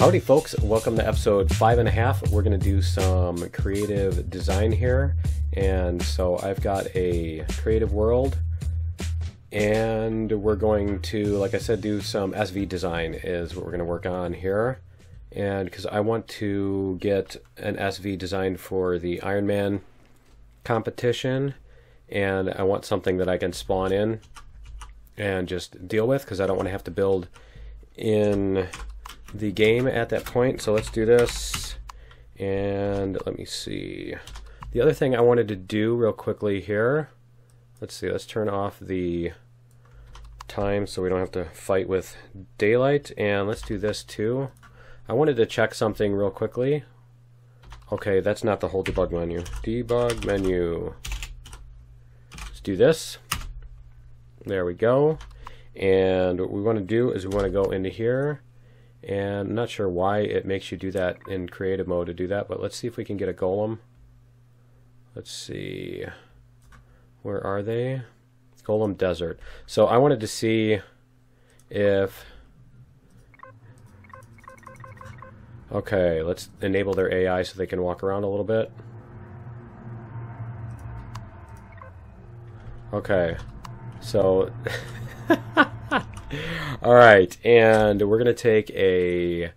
Howdy folks, welcome to episode 5.5. We're going to do some creative design here, and so I've got a creative world and we're going to, like I said, do some SV design is what we're going to work on here. And because I want to get an SV designed for the Ironman competition, and I want something that I can spawn in and just deal with because I don't want to have to build in the game at that point. So let's do this, and let me see. The other thing I wanted to do real quickly here, let's turn off the time so we don't have to fight with daylight, and let's do this too. I wanted to check something real quickly. Okay, that's not the whole debug menu. Debug menu. Let's do this. There we go. And what we want to do is we want to go into here, and I'm not sure why it makes you do that in creative mode to do that, but let's see if we can get a golem. Let's see. Where are they? Golem Desert. So I wanted to see if... Okay, let's enable their AI so they can walk around a little bit. Okay, so... Alright, and we're going to take a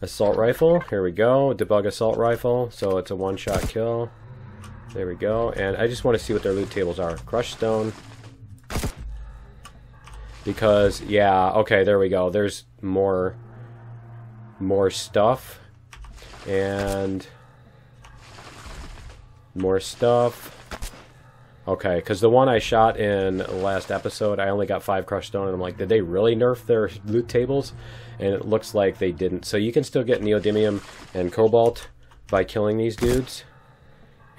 assault rifle. Here we go, debug assault rifle. So it's a one-shot kill. There we go, and I just want to see what their loot tables are. Crushed stone. Because, yeah, okay, there we go. There's more stuff. And more stuff. Okay, because the one I shot in the last episode, I only got 5 crushed stone, and I'm like, did they really nerf their loot tables? And it looks like they didn't. So you can still get neodymium and cobalt by killing these dudes.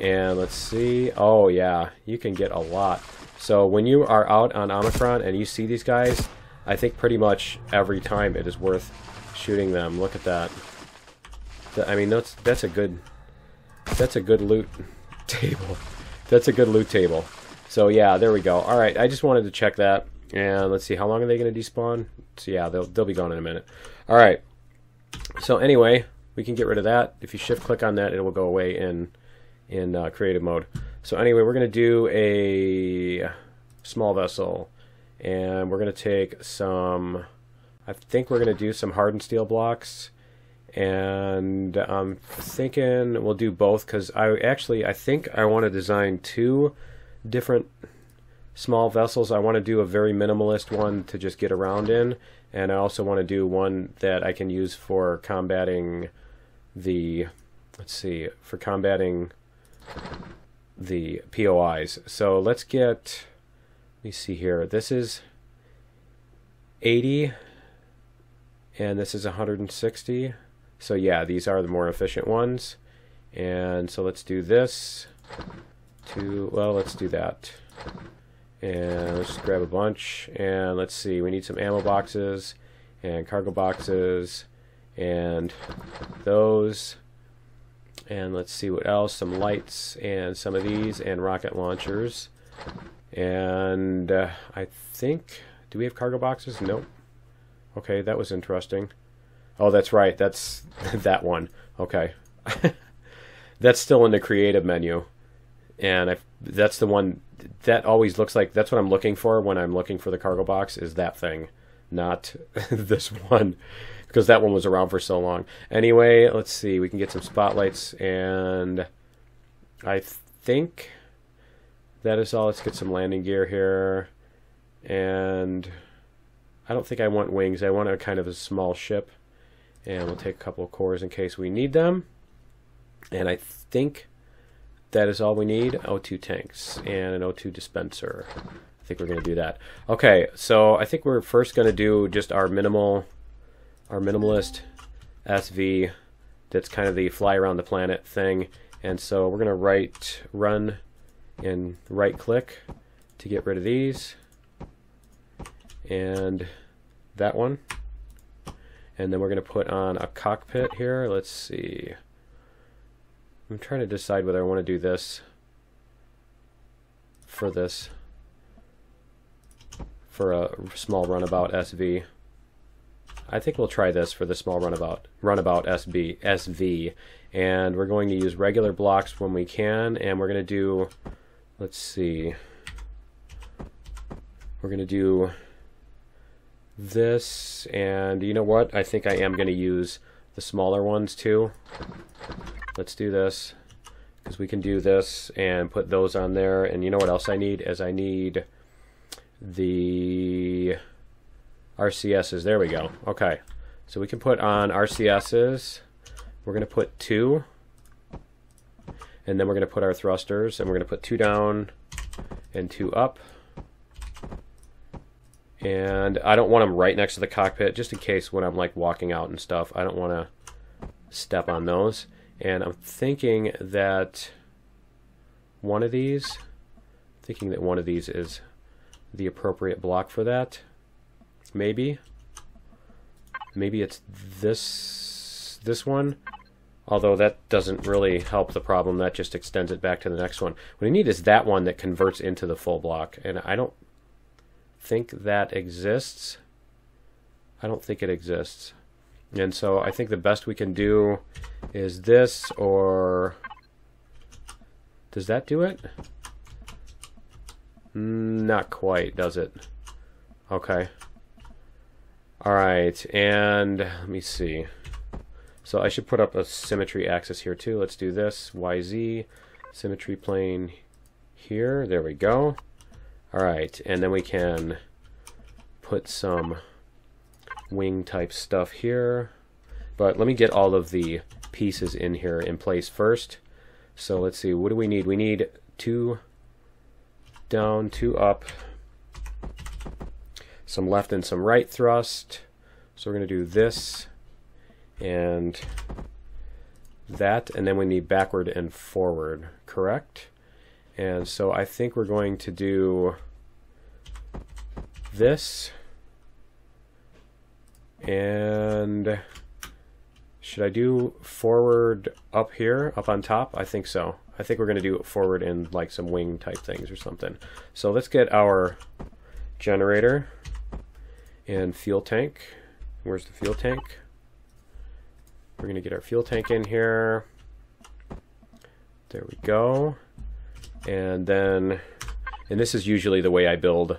And let's see. Oh yeah, you can get a lot. So when you are out on Omicron and you see these guys, I think pretty much every time it is worth shooting them. Look at that. I mean, that's a good loot table. That's a good loot table. So yeah, there we go. All right, I just wanted to check that. And let's see, how long are they going to despawn? So yeah, they'll be gone in a minute. All right. So anyway, we can get rid of that. If you shift click on that, it will go away in creative mode. So anyway, we're going to do a small vessel, and we're going to take some, I think we're going to do some hardened steel blocks, and I'm thinking we'll do both because I think I want to design 2 different small vessels. I want to do a very minimalist one to just get around in, and I also want to do one that I can use for combating the, let's see, for combating the POIs. So let's get, let me see here, this is 80 and this is 160. So yeah, these are the more efficient ones. And so let's do this well, let's do that, and let's just grab a bunch, and let's see, we need some ammo boxes and cargo boxes and those. And let's see what else, some lights and some of these and rocket launchers. And I think, do we have cargo boxes? Nope. Okay, that was interesting. Oh, that's right, that's that one. Okay. That's still in the creative menu. And that's the one that always looks like, that's what I'm looking for when I'm looking for the cargo box, is that thing, not this one. Because that one was around for so long. Anyway, let's see. We can get some spotlights, and I think that is all. Let's get some landing gear here. And I don't think I want wings. I want a kind of a small ship. And we'll take a couple of cores in case we need them. And I think that is all we need. O2 tanks and an O2 dispenser. I think we're going to do that. Okay, so I think we're first going to do just our minimalist SV, that's kind of the fly around the planet thing. And so we're going to run and right click to get rid of these, and that one, and then we're going to put on a cockpit here. Let's see, I'm trying to decide whether I want to do this for a small runabout SV. I think we'll try this for the small runabout SV, and we're going to use regular blocks when we can, and we're going to do, let's see, we're going to do this, and you know what? I think I am going to use the smaller ones too. Let's do this, because we can do this and put those on there, and you know what else I need? Is I need the RCSs. There we go. Okay, so we can put on RCSs. We're going to put 2, and then we're going to put our thrusters, and we're going to put 2 down and 2 up. And I don't want them right next to the cockpit, just in case when I'm like walking out and stuff, I don't want to step on those. And I'm thinking that one of these is the appropriate block for that. Maybe it's this one, although that doesn't really help the problem. That just extends it back to the next one. What I need is that one that converts into the full block, and I don't think that exists. I don't think it exists. And so I think the best we can do is this, or does that do it? Not quite, does it? Okay. Alright, and let me see. So I should put up a symmetry axis here too. Let's do this. YZ, symmetry plane here. There we go. Alright, and then we can put some wing type stuff here. But let me get all of the pieces in here in place first. So let's see, what do we need? We need 2 down, 2 up, some left and some right thrust. So we're going to do this and that, and then we need backward and forward, correct? And so I think we're going to do this, and should I do forward up here, up on top? I think so. I think we're going to do it forward in like some wing type things or something. So let's get our generator and fuel tank. Where's the fuel tank? We're going to get our fuel tank in here. There we go. And then, and this is usually the way I build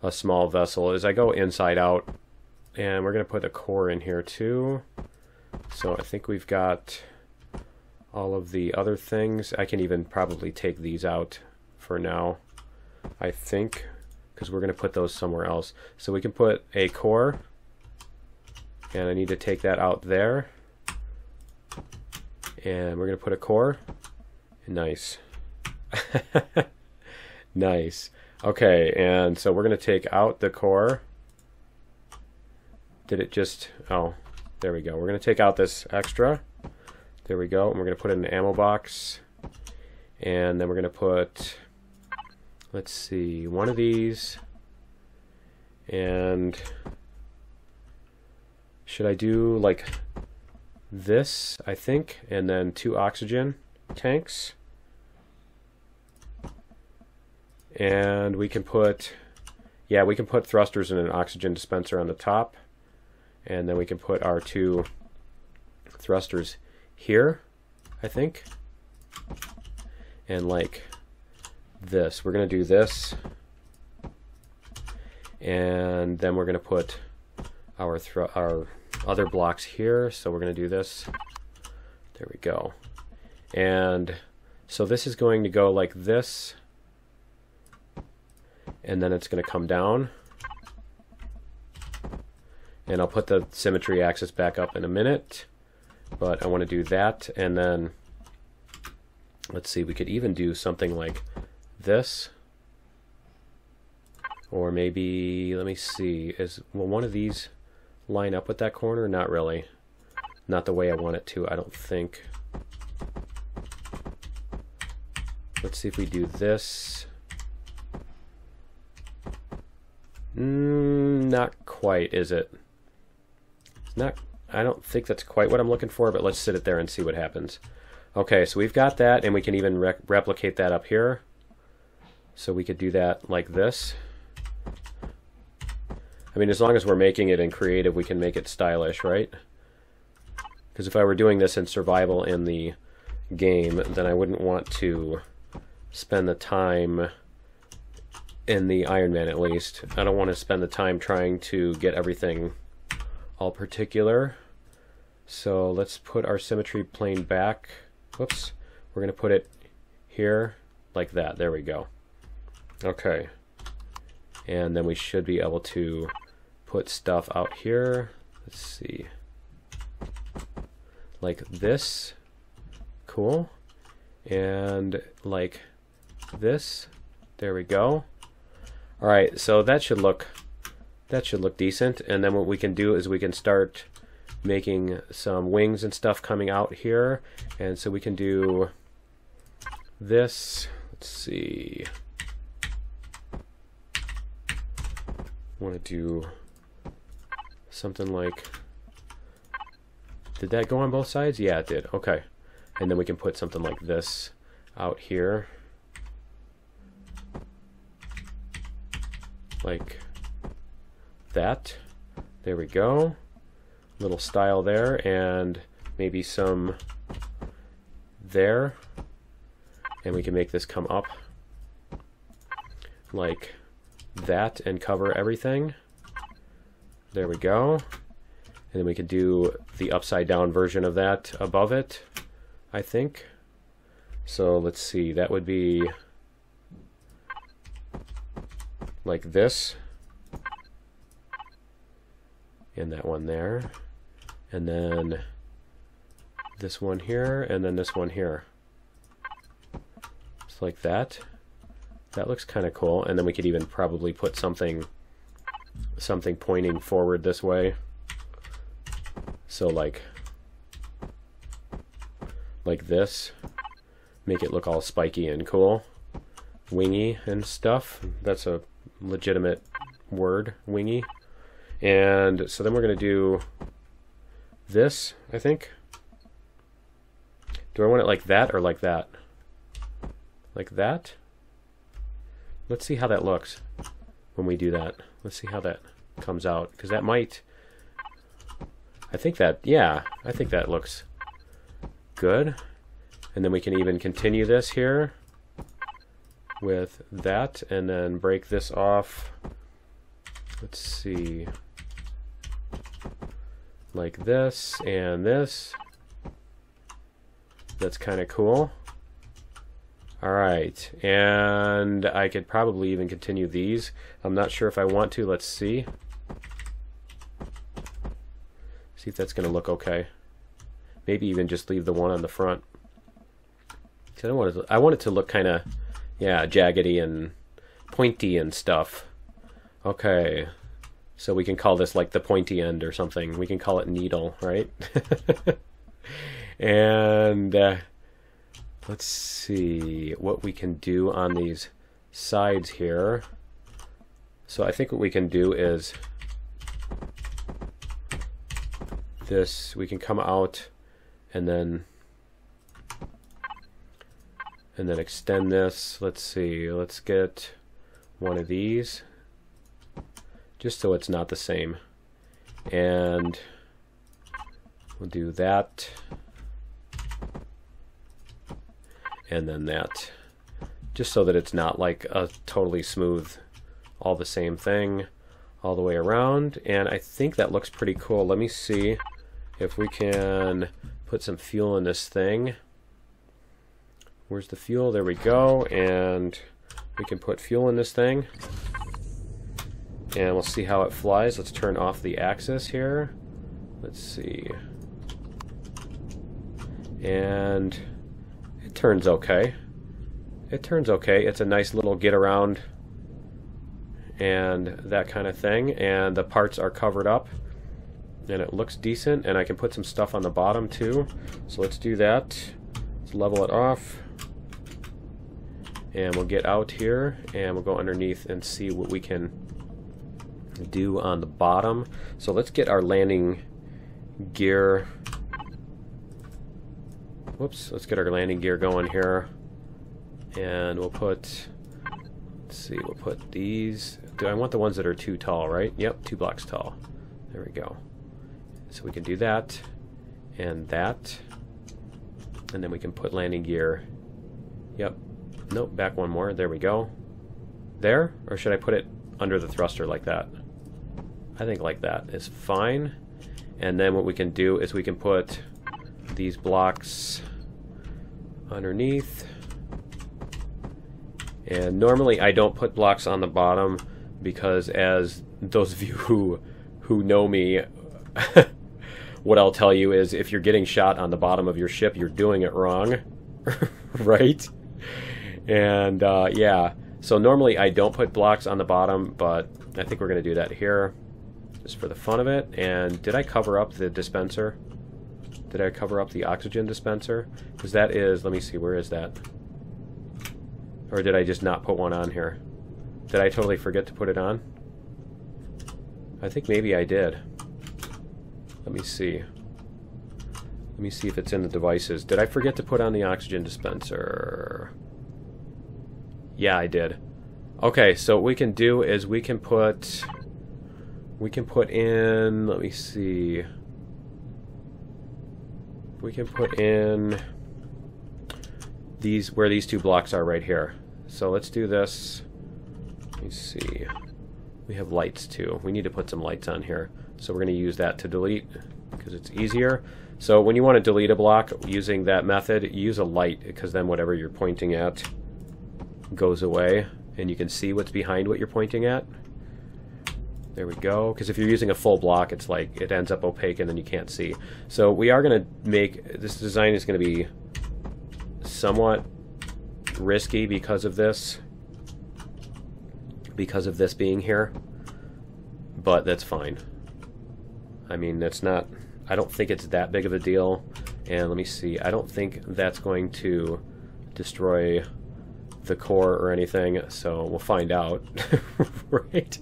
a small vessel, is I go inside out, and we're going to put a core in here too. So I think we've got all of the other things. I can even probably take these out for now, I think, because we're going to put those somewhere else. So we can put a core, and I need to take that out there, and we're going to put a core. Nice. Nice. Okay, and so we're going to take out the core. Did it just, oh, there we go. We're going to take out this extra. There we go. And we're going to put it in an ammo box. And then we're going to put, let's see, one of these. And should I do like this, I think, and then 2 oxygen tanks. And we can put, yeah, we can put thrusters in an oxygen dispenser on the top. And then we can put our 2 thrusters here, I think. And like this. We're going to do this. And then we're going to put our other blocks here. So we're going to do this. There we go. And so this is going to go like this. And then it's going to come down. And I'll put the symmetry axis back up in a minute. But I want to do that. And then, let's see, we could even do something like this. Or maybe, let me see, will one of these line up with that corner? Not really. Not the way I want it to, I don't think. Let's see if we do this. Not quite, is it? It's not, I don't think that's quite what I'm looking for, but let's sit it there and see what happens. Okay, so we've got that, and we can even replicate that up here. So we could do that like this. I mean, as long as we're making it in creative, we can make it stylish, right? Because if I were doing this in survival in the game, then I wouldn't want to spend the time, in the Iron Man at least, I don't want to spend the time trying to get everything all particular. So let's put our symmetry plane back. Whoops. We're going to put it here like that. There we go. Okay. And then we should be able to put stuff out here. Let's see. Like this. Cool. And like this. There we go. Alright, so that should look decent. And then what we can do is we can start making some wings and stuff coming out here. And so we can do this. Let's see. I want to do something like, did that go on both sides? Yeah, it did. Okay. And then we can put something like this out here. Like that. There we go. Little style there, and maybe some there. And we can make this come up like that and cover everything. There we go. And then we could do the upside down version of that above it, I think. So let's see, that would be like this. And that one there. And then this one here, and then this one here. Just like that. That looks kind of cool. And then we could even probably put something pointing forward this way. So like this. Make it look all spiky and cool. Wingy and stuff. That's a legitimate word, wingy. And so then we're going to do this, I think. Do I want it like that or like that? Like that? Let's see how that looks when we do that. Let's see how that comes out, because that might, I think that, yeah, I think that looks good. And then we can even continue this here with that, and then break this off. Let's see, like this and this. That's kind of cool. Alright, and I could probably even continue these. I'm not sure if I want to. Let's see. See if that's going to look okay. Maybe even just leave the one on the front. I want it to look kind of, yeah, jaggedy and pointy and stuff. Okay, so we can call this like the pointy end or something. We can call it needle, right? And let's see what we can do on these sides here. So I think what we can do is this. We can come out and then extend this. Let's see. Let's get one of these, just so it's not the same. And we'll do that. And then that, just so that it's not like a totally smooth, all the same thing all the way around. And I think that looks pretty cool. Let me see if we can put some fuel in this thing. Where's the fuel? There we go. And we can put fuel in this thing. And we'll see how it flies. Let's turn off the axis here. Let's see. And it turns okay. It turns okay. It's a nice little get around and that kind of thing. And the parts are covered up. And it looks decent. And I can put some stuff on the bottom too. So let's do that. Let's level it off. And we'll get out here. And we'll go underneath and see what we can do on the bottom. So let's get our landing gear. Whoops, let's get our landing gear going here. And we'll put Let's see, we'll put these... Do I want the ones that are 2 tall, right? Yep, 2 blocks tall. There we go. So we can do that, and that. And then we can put landing gear. Yep. Nope, back one more. There we go. There? Or should I put it under the thruster like that? I think like that is fine. And then what we can do is we can put these blocks underneath. And normally I don't put blocks on the bottom because, as those of you who know me, what I'll tell you is if you're getting shot on the bottom of your ship, you're doing it wrong. Right? And yeah, so normally I don't put blocks on the bottom, but I think we're going to do that here just for the fun of it. And did I cover up the dispenser? Did I cover up the oxygen dispenser? Because that is, let me see, where is that? Or did I just not put one on here? Did I totally forget to put it on? I think maybe I did. Let me see. Let me see if it's in the devices. Did I forget to put on the oxygen dispenser? Yeah, I did. Okay, so what we can do is we can put in, let me see. We can put in these, where these 2 blocks are right here. So let's do this. Let me see. We have lights too. We need to put some lights on here. So we're going to use that to delete because it's easier. So when you want to delete a block using that method, use a light, because then whatever you're pointing at goes away and you can see what's behind what you're pointing at. There we go. Because if you're using a full block, it's like it ends up opaque and then you can't see. So we are going to make, this design is going to be somewhat risky because of this being here, but that's fine. I mean, that's not, I don't think it's that big of a deal. And let me see, I don't think that's going to destroy the core or anything, so we'll find out. Right?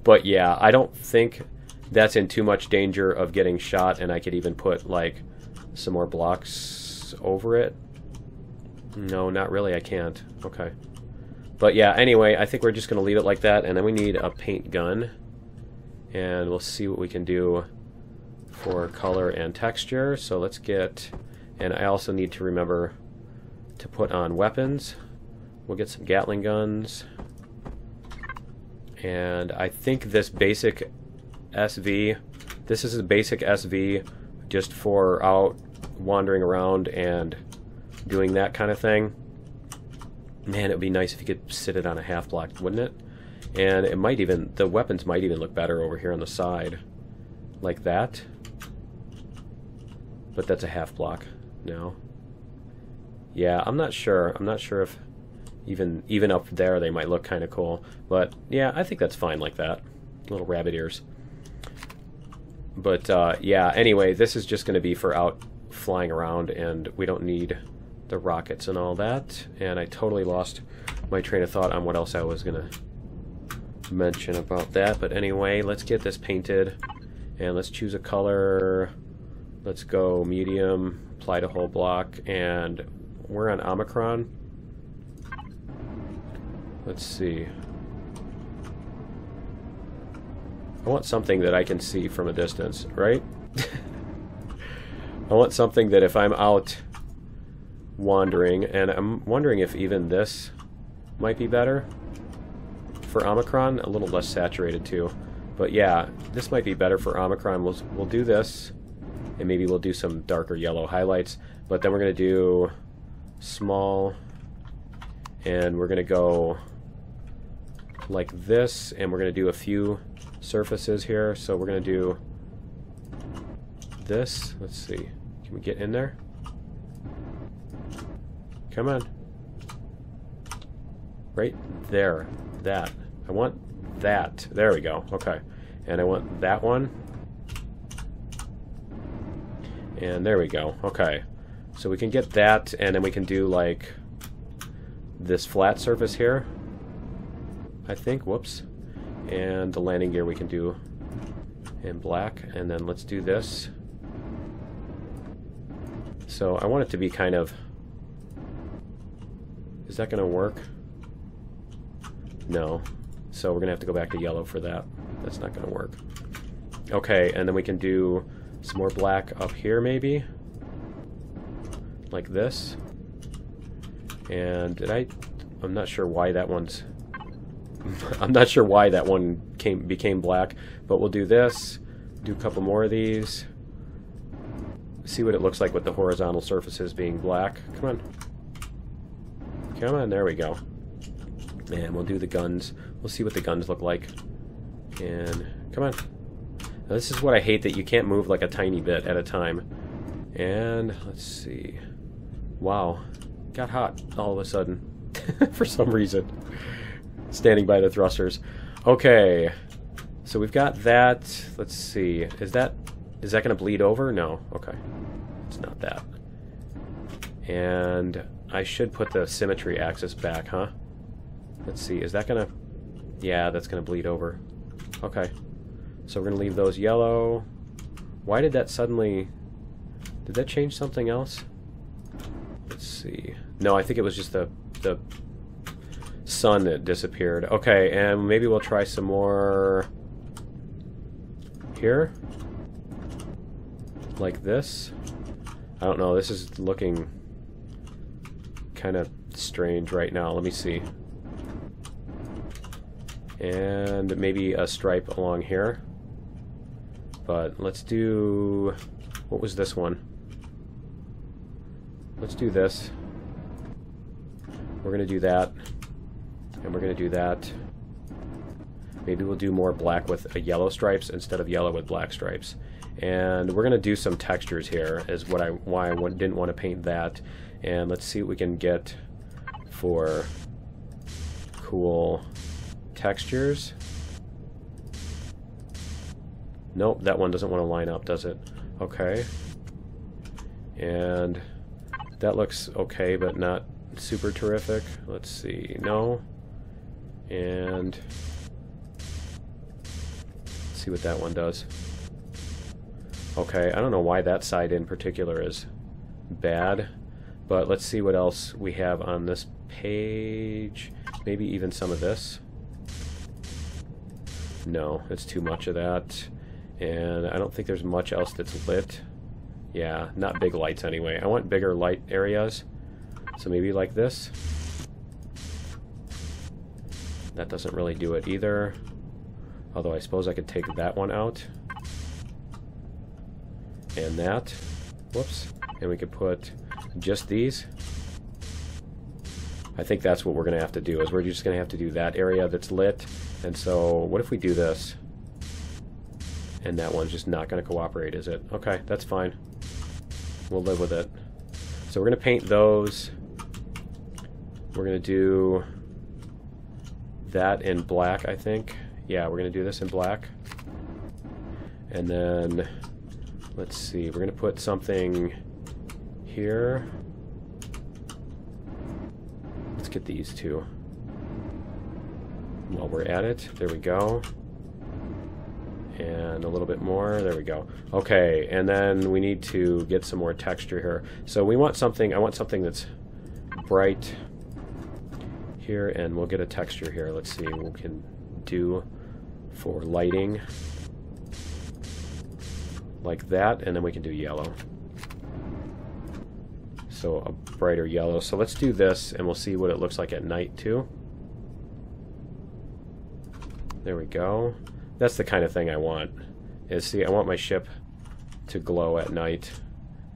But yeah, I don't think that's in too much danger of getting shot, and I could even put like some more blocks over it. No, not really, I can't. Okay. But yeah, anyway, I think we're just going to leave it like that, and then we need a paint gun. And we'll see what we can do for color and texture. So let's get, and I also need to remember to put on weapons. We'll get some Gatling guns. And I think this basic SV, this is a basic SV just for out wandering around and doing that kind of thing. Man, it would be nice if you could sit it on a half block, wouldn't it? And it might even, the weapons might even look better over here on the side. Like that. But that's a half block now. Yeah, I'm not sure. I'm not sure if even up there they might look kind of cool. But yeah, I think that's fine like that. Little rabbit ears. But yeah, anyway, this is just going to be for out flying around, and we don't need the rockets and all that. And I totally lost my train of thought on what else I was going to mention about that. But anyway, let's get this painted, and let's choose a color. Let's go medium, apply to whole block, and we're on Omicron. Let's see. I want something that I can see from a distance, right? I want something that if I'm out wandering, and I'm wondering if even this might be better for Omicron, a little less saturated too. But yeah, this might be better for Omicron. We'll do this, and maybe we'll do some darker yellow highlights, but then we're going to do small, and we're going to go like this, and we're going to do a few surfaces here. So we're going to do this. Let's see. Can we get in there? Come on. Right there. That. I want that. There we go. Okay. And I want that one. And there we go. Okay. So we can get that, and then we can do like this flat surface here, I think. Whoops. And the landing gear we can do in black. And then let's do this. So I want it to be kind of... Is that going to work? No. So we're going to have to go back to yellow for that. That's not going to work. Okay, and then we can do some more black up here maybe. Like this. And I'm not sure why that one's... I'm not sure why that one became black, but we'll do this. Do a couple more of these. See what it looks like with the horizontal surfaces being black. Come on. Come on, there we go. And we'll do the guns. We'll see what the guns look like. And come on. Now, this is what I hate, that you can't move like a tiny bit at a time. And let's see. Wow. Got hot all of a sudden. For some reason. Standing by the thrusters. Okay. So we've got that. Let's see. Is that going to bleed over? No. Okay. It's not that. And I should put the symmetry axis back, huh? Let's see. Is that going to... Yeah, that's going to bleed over. Okay. So we're going to leave those yellow. Why did that suddenly... Did that change something else? Let's see. No, I think it was just the sun that disappeared. Okay, and maybe we'll try some more... Here? Like this? I don't know, this is looking kind of strange right now. Let me see. And maybe a stripe along here. But let's do... What was this one? Let's do this. We're going to do that. And we're going to do that. Maybe we'll do more black with yellow stripes instead of yellow with black stripes. And we're going to do some textures here, is why I didn't want to paint that. And let's see what we can get for cool textures. Nope, that one doesn't want to line up, does it? Okay. And that looks okay, but not super terrific. Let's see. No. And let's see what that one does. Okay, I don't know why that side in particular is bad, but let's see what else we have on this page. Maybe even some of this. No, it's too much of that. And I don't think there's much else that's lit. Yeah, not big lights anyway. I want bigger light areas. So maybe like this. That doesn't really do it either. Although I suppose I could take that one out. And that. Whoops. And we could put just these. I think that's what we're going to have to do, is we're just going to have to do that area that's lit. And so what if we do this? And that one's just not going to cooperate, is it? Okay, that's fine. We'll live with it. So we're going to paint those. We're going to do that in black, I think. Yeah, we're going to do this in black. And then, let's see, we're going to put something here. Let's get these two. While we're at it, there we go. And a little bit more, there we go. Okay, and then we need to get some more texture here. So we want something, I want something that's bright here, and we'll get a texture here. Let's see what we can do for lighting. Like that, and then we can do yellow. So a brighter yellow. So let's do this, and we'll see what it looks like at night too. There we go. That's the kind of thing I want. Is, see, I want my ship to glow at night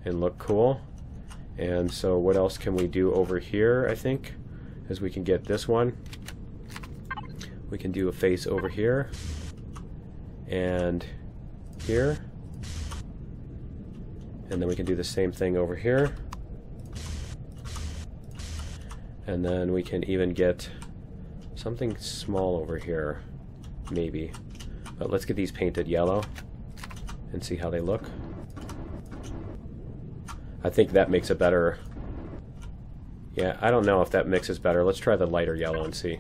and look cool. And so what else can we do over here, I think? Is we can get this one. We can do a face over here. And here. And then we can do the same thing over here. And then we can even get something small over here, maybe. But let's get these painted yellow and see how they look. I think that makes it better. Yeah, I don't know if that mixes better. Let's try the lighter yellow and see.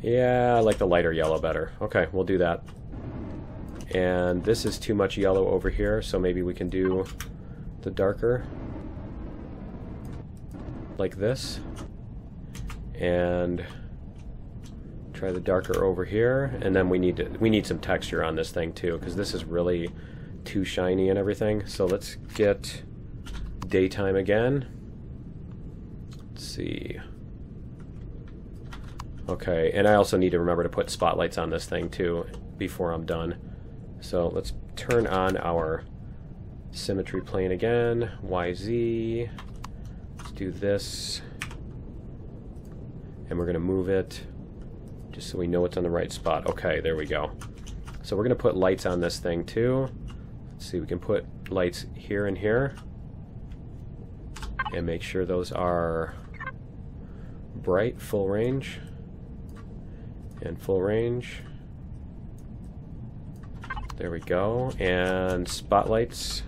Yeah, I like the lighter yellow better. Okay, we'll do that. And this is too much yellow over here, so maybe we can do the darker. Like this. and try the darker over here, and then we need some texture on this thing too, because this is really too shiny and everything. So let's get daytime again. Let's see. Okay, and I also need to remember to put spotlights on this thing too before I'm done. So let's turn on our symmetry plane again. YZ. Let's do this. And we're going to move it just so we know it's on the right spot. Okay, there we go. So we're going to put lights on this thing too. Let's see, we can put lights here and here. And make sure those are bright, full range. And full range. There we go. And spotlights,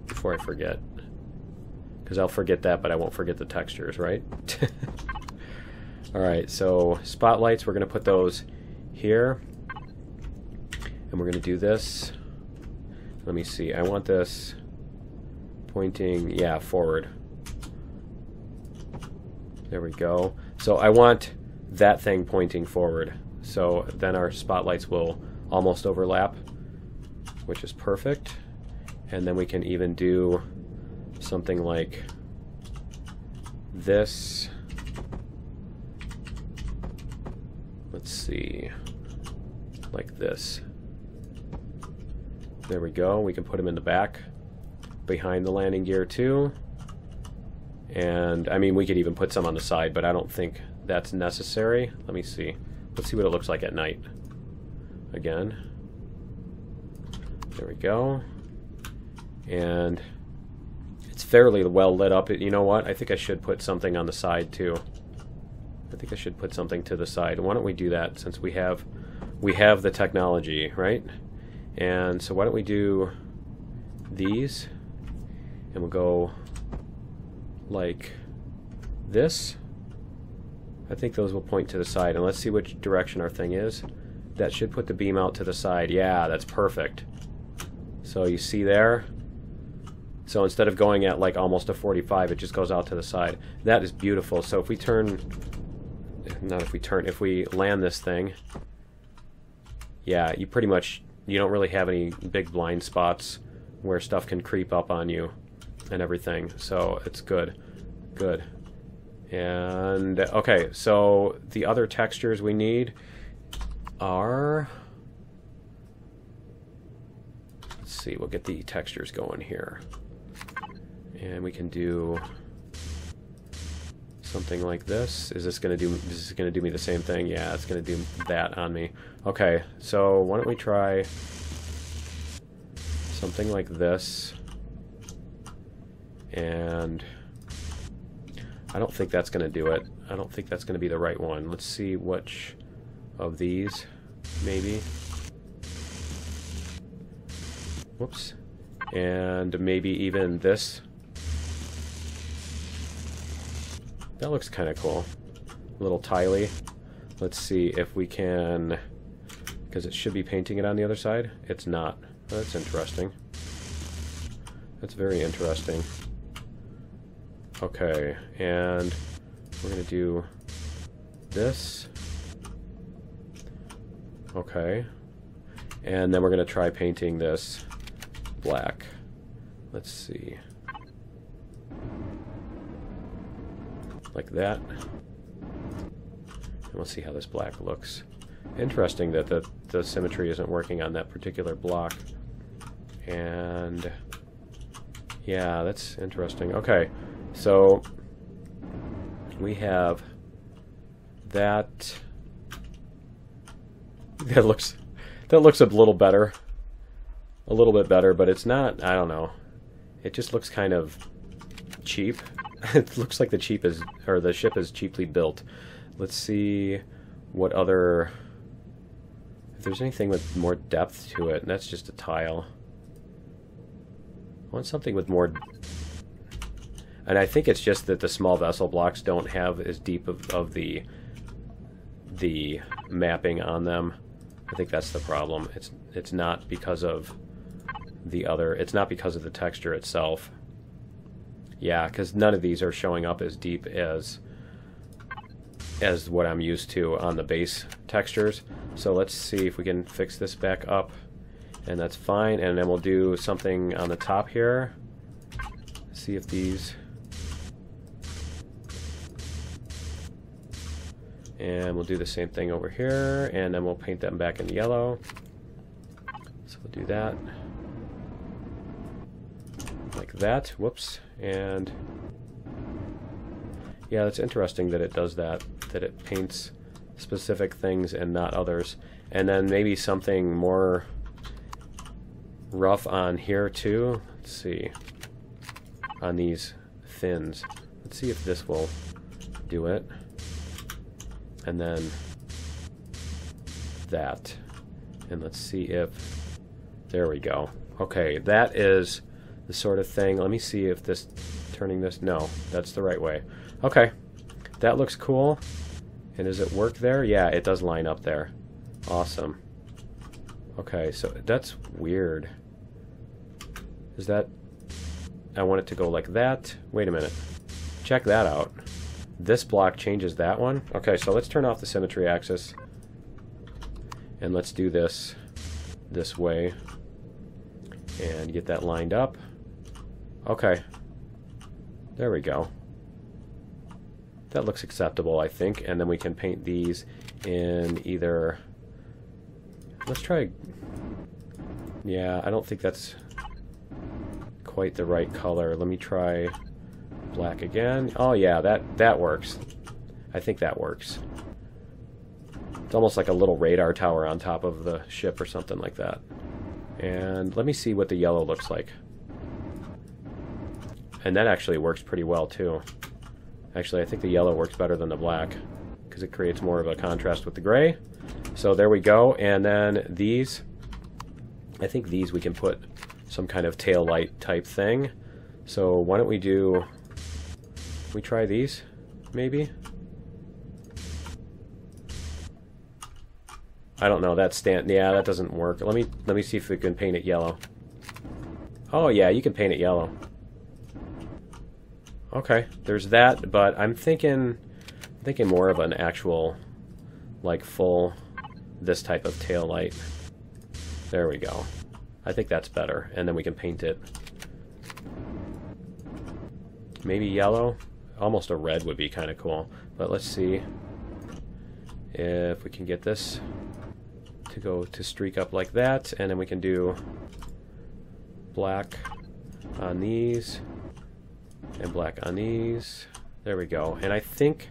before I forget. Because I'll forget that, but I won't forget the textures, right? Alright, so spotlights, we're going to put those here. And we're going to do this. Let me see. I want this pointing, yeah, forward. There we go. So I want that thing pointing forward. So then our spotlights will almost overlap, which is perfect. And then we can even do something like this. Let's see, like this. There we go. We can put them in the back, behind the landing gear too. And I mean, we could even put some on the side, but I don't think that's necessary. Let me see. Let's see what it looks like at night. Again. There we go. And it's fairly well lit up. You know what? I think I should put something on the side too. I think I should put something to the side. Why don't we do that, since we have the technology, right? And so why don't we do these, and we'll go like this. I think those will point to the side, and let's see which direction our thing is. That should put the beam out to the side. Yeah, that's perfect. So you see there? So instead of going at like almost a 45, it just goes out to the side. That is beautiful. So if we turn, if we land this thing, yeah, you pretty much, you don't really have any big blind spots where stuff can creep up on you and everything. So it's good. Good. And okay, so the other textures we need are, let's see, we'll get the textures going here. And we can do something like this. Is this going to do me the same thing? Yeah, it's going to do that on me. Okay, so why don't we try something like this. And I don't think that's going to do it. I don't think that's going to be the right one. Let's see which of these, maybe. Whoops. And maybe even this. That looks kind of cool. A little tiley. Let's see if we can, because it should be painting it on the other side. It's not. That's interesting. That's very interesting. Okay, and we're going to do this. Okay. And then we're going to try painting this black. Let's see. Like that. And we'll see how this black looks. Interesting that the symmetry isn't working on that particular block. And yeah, that's interesting. Okay, so we have that. That looks a little better. A little bit better, but it's not, I don't know. It just looks kind of cheap. It looks like the ship is cheaply built. Let's see what other, if there's anything with more depth to it. And that's just a tile. I want something with more, and I think it's just that the small vessel blocks don't have as deep of the mapping on them. I think that's the problem. It's not because of the other, it's not because of the texture itself. Yeah, because none of these are showing up as deep as as what I'm used to on the base textures. So let's see if we can fix this back up, and that's fine. And then we'll do something on the top here. See if these, and we'll do the same thing over here, and then we'll paint them back in yellow. So we'll do that like that. Whoops. And yeah, that's interesting that it does that, that it paints specific things and not others. And then maybe something more rough on here too. Let's see. On these fins. Let's see if this will do it. And then that. And let's see if... There we go. Okay, that is the sort of thing. Let me see if this... Turning this... No, that's the right way. Okay. That looks cool. And does it work there? Yeah, it does line up there. Awesome. Okay, so that's weird. Is that... I want it to go like that. Wait a minute. Check that out. This block changes that one. Okay, so let's turn off the symmetry axis. And let's do this way. And get that lined up. Okay. There we go. That looks acceptable, I think. And then we can paint these in either... Let's try... Yeah, I don't think that's quite the right color. Let me try black again. Oh yeah, that works. I think that works. It's almost like a little radar tower on top of the ship or something like that. And let me see what the yellow looks like. And that actually works pretty well too. Actually, I think the yellow works better than the black because it creates more of a contrast with the gray. So there we go. And then these, I think these we can put some kind of tail light type thing. So why don't we try these maybe? I don't know, yeah, that doesn't work. Let me see if we can paint it yellow. Oh yeah, you can paint it yellow. Okay, there's that, but I'm thinking more of an actual, like, full, this type of tail light. There we go. I think that's better, and then we can paint it. Maybe yellow? Almost a red would be kind of cool. But let's see if we can get this to go to streak up like that, and then we can do black on these. And black on these. There we go. And I think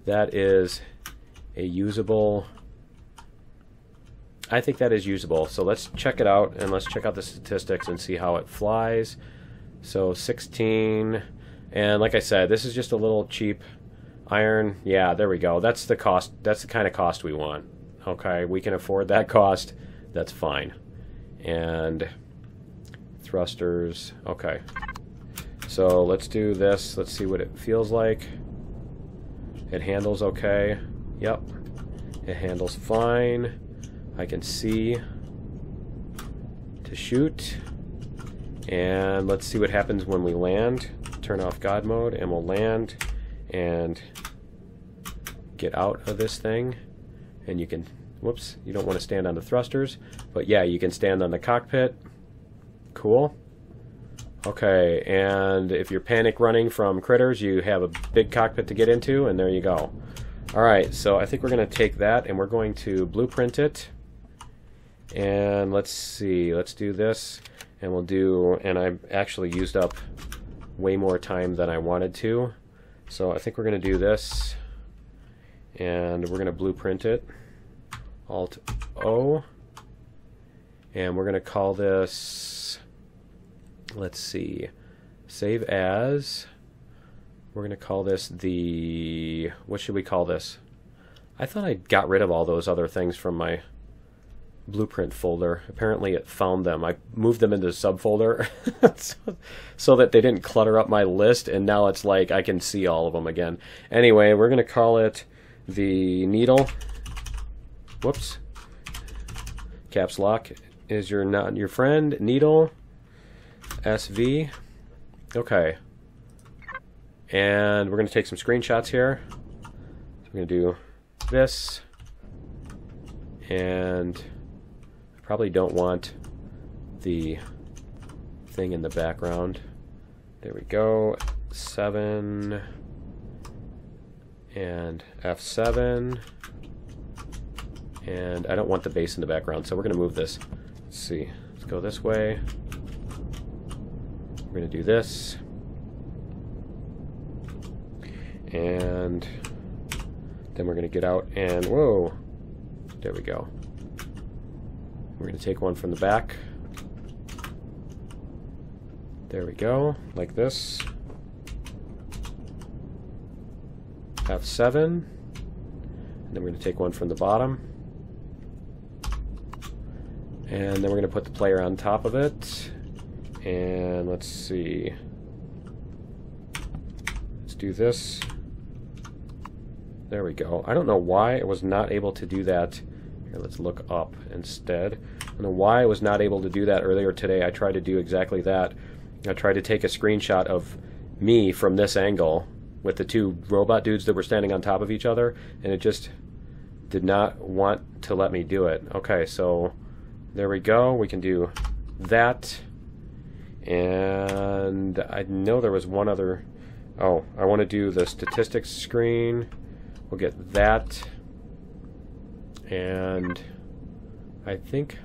that is a usable... I think that is usable. So let's check it out, and let's check out the statistics and see how it flies. So 16, and like I said, this is just a little cheap iron. Yeah, there we go. That's the cost. That's the kind of cost we want. Okay, we can afford that cost. That's fine. And thrusters. Okay. So let's do this. Let's see what it feels like. It handles okay. Yep. It handles fine. I can see to shoot. And let's see what happens when we land. Turn off God mode and we'll land and get out of this thing. And you can, whoops, you don't want to stand on the thrusters. But yeah, you can stand on the cockpit. Cool. Okay, and if you're panic running from critters, you have a big cockpit to get into, and there you go. Alright, so I think we're going to take that, and we're going to blueprint it. And let's see, let's do this, and we'll do, and I've actually used up way more time than I wanted to. So I think we're going to do this, and we're going to blueprint it. Alt-O. And we're going to call this... Let's see, save as, we're going to call this the, what should we call this? I thought I got rid of all those other things from my blueprint folder. Apparently it found them. I moved them into the subfolder so that they didn't clutter up my list, and now it's like I can see all of them again. Anyway, we're going to call it the needle. Whoops. Caps lock is not your friend. Needle. SV. Okay. And we're going to take some screenshots here. So going to do this, and I probably don't want the thing in the background. There we go. 7 and F7, and I don't want the base in the background, so we're going to move this. Let's see. Let's go this way. We're going to do this, and then we're going to get out and, whoa, there we go. We're going to take one from the back. There we go, like this. F7. And then we're going to take one from the bottom. And then we're going to put the player on top of it. And let's see. Let's do this. There we go. I don't know why I was not able to do that. Here, let's look up instead. I don't know why I was not able to do that earlier today. I tried to do exactly that. I tried to take a screenshot of me from this angle with the two robot dudes that were standing on top of each other, and it just did not want to let me do it. Okay, so there we go. We can do that. And I know there was one other. Oh, I want to do the statistics screen. We'll get that. And I think,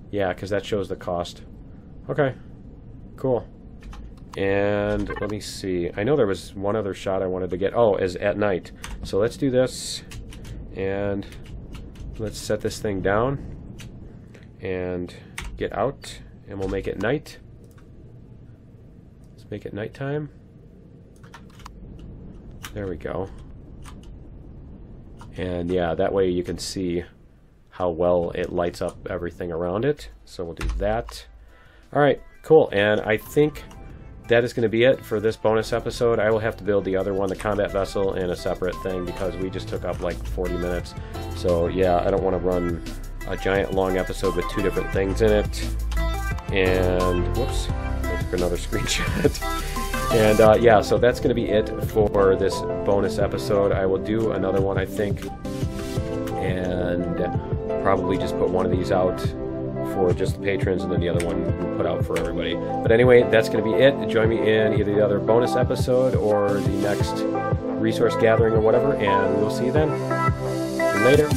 yeah, because that shows the cost. Okay, cool. And let me see. I know there was one other shot I wanted to get. Oh, is at night. So let's do this. And let's set this thing down. And get out. And we'll make it night. Let's make it nighttime. There we go. And yeah, that way you can see how well it lights up everything around it. So we'll do that. Alright, cool. And I think that is going to be it for this bonus episode. I will have to build the other one, the combat vessel, in a separate thing because we just took up like 40 minutes. So yeah, I don't want to run a giant long episode with two different things in it. And whoops, I took another screenshot. And yeah, so that's going to be it for this bonus episode. I will do another one, I think, and probably just put one of these out for just the patrons, and then the other one we'll put out for everybody. But anyway, that's going to be it. Join me in either the other bonus episode or the next resource gathering or whatever, and we'll see you then. Later.